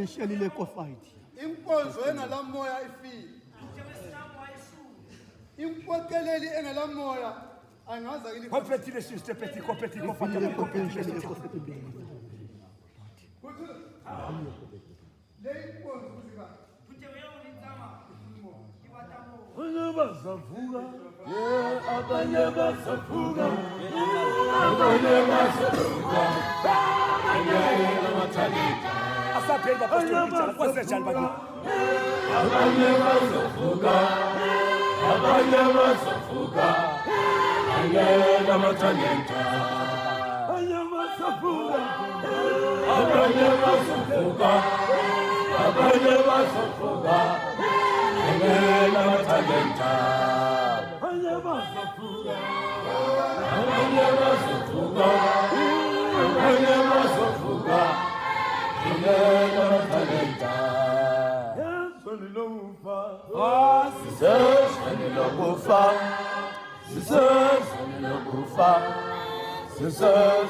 potentially liquefied. inkonzo engalamoya ifile inkokeleli engalamoya angaza kini Compétit les systèmes, petit, compétit, compétit, Potentially compétit. liquefied. le inkonzo kuzika Asapenda pastor Richard, kwa sasa jalbani. Sister,